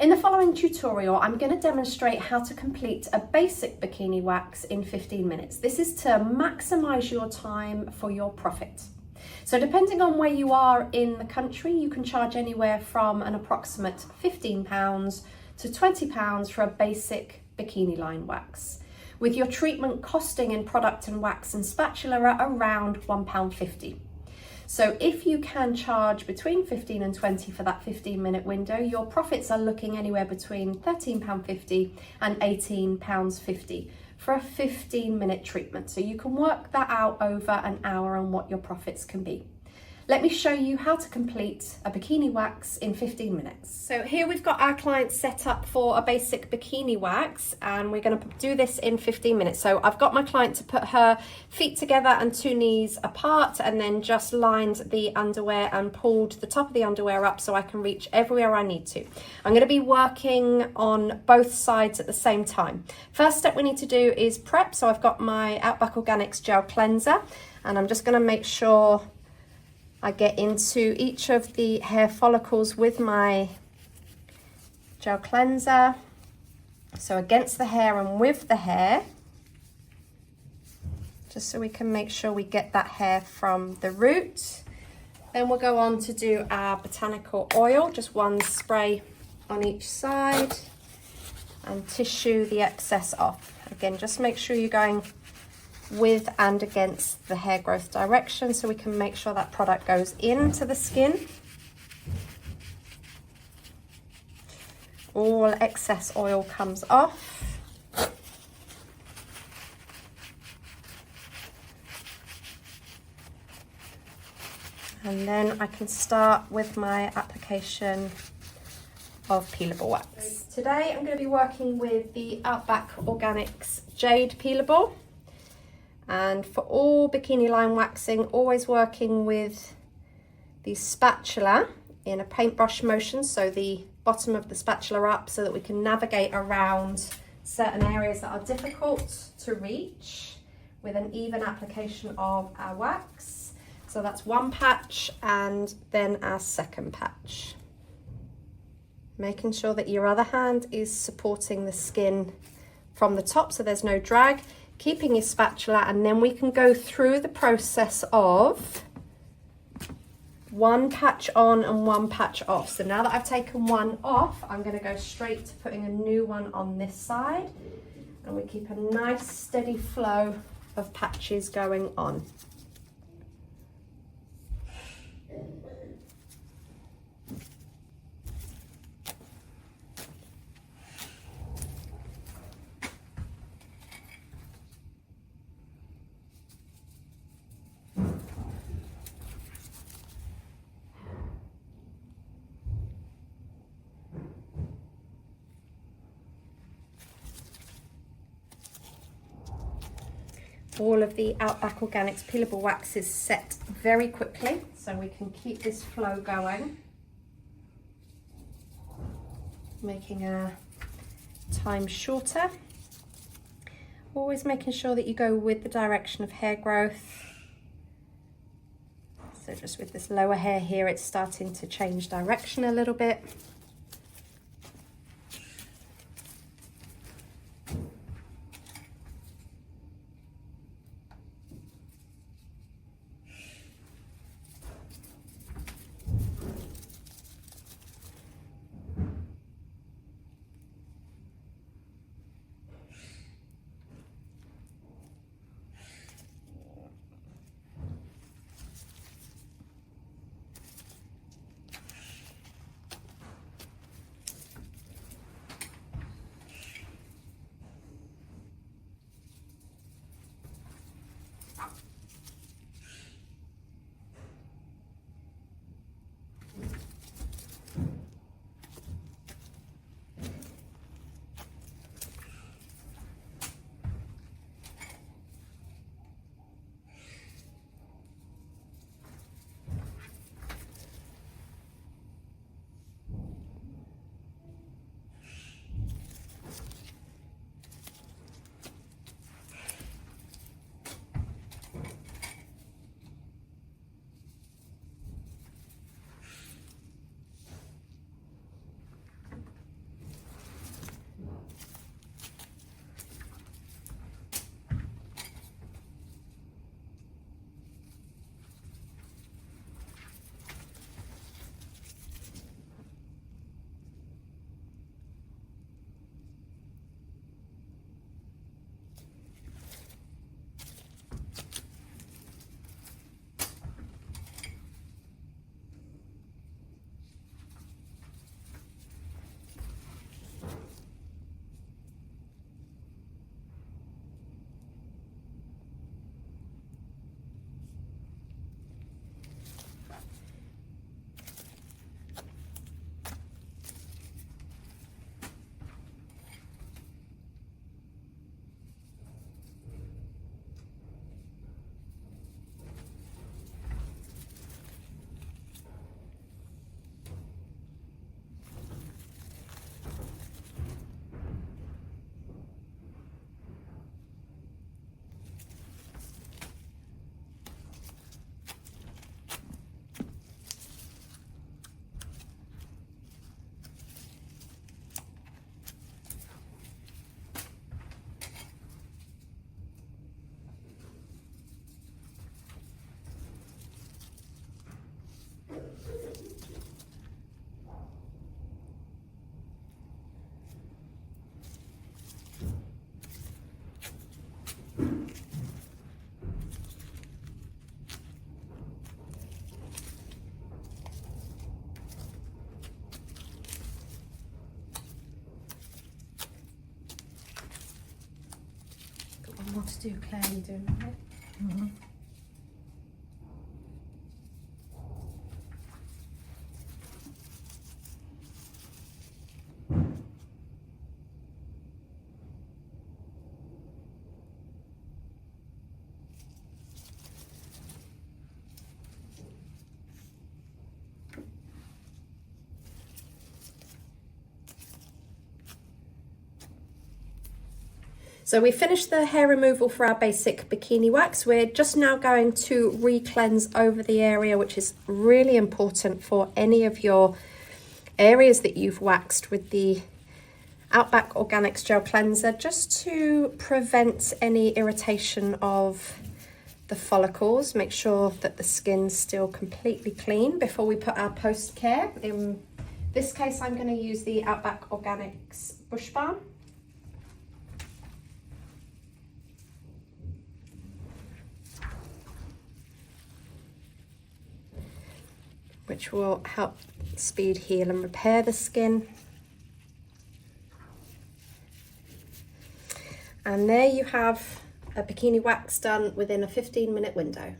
In the following tutorial, I'm going to demonstrate how to complete a basic bikini wax in 15 minutes. This is to maximize your time for your profit. So depending on where you are in the country, you can charge anywhere from an approximate £15 to £20 for a basic bikini line wax, with your treatment costing in product and wax and spatula at around £1.50. So if you can charge between 15 and 20 for that 15-minute window, your profits are looking anywhere between £13.50 and £18.50 for a 15-minute treatment. So you can work that out over an hour and what your profits can be. Let me show you how to complete a bikini wax in 15 minutes. So here we've got our client set up for a basic bikini wax, and we're going to do this in 15 minutes. So I've got my client to put her feet together and 2 knees apart, and then just lined the underwear and pulled the top of the underwear up so I can reach everywhere I need to. I'm going to be working on both sides at the same time. First step we need to do is prep. So I've got my Outback Organics gel cleanser, and I'm just going to make sure I get into each of the hair follicles with my gel cleanser. So against the hair and with the hair, just so we can make sure we get that hair from the root. Then we'll go on to do our botanical oil, just 1 spray on each side, and tissue the excess off. Again, just make sure you're going with and against the hair growth direction so we can make sure that product goes into the skin. All excess oil comes off. And then I can start with my application of peelable wax. Today I'm going to be working with the Outback Organics Jade Peelable. And for all bikini line waxing, always working with the spatula in a paintbrush motion, so the bottom of the spatula up so that we can navigate around certain areas that are difficult to reach with an even application of our wax. So that's 1 patch and then our 2nd patch. Making sure that your other hand is supporting the skin from the top so there's no drag. Keeping your spatula, and then we can go through the process of 1 patch on and 1 patch off. So now that I've taken 1 off, I'm going to go straight to putting a new one on this side, and we keep a nice steady flow of patches going on. All of the Outback Organics peelable wax is set very quickly, so we can keep this flow going, making our time shorter. Always making sure that you go with the direction of hair growth. So just with this lower hair here, it's starting to change direction a little bit. to do, Claire, you're doing it right. Mm-hmm. So we finished the hair removal for our basic bikini wax. We're just now going to re-cleanse over the area, which is really important for any of your areas that you've waxed with the Outback Organics Gel Cleanser, just to prevent any irritation of the follicles. Make sure that the skin's still completely clean before we put our post-care. In this case, I'm going to use the Outback Organics Bush Balm. Which will help speed heal and repair the skin. And there you have a bikini wax done within a 15-minute window.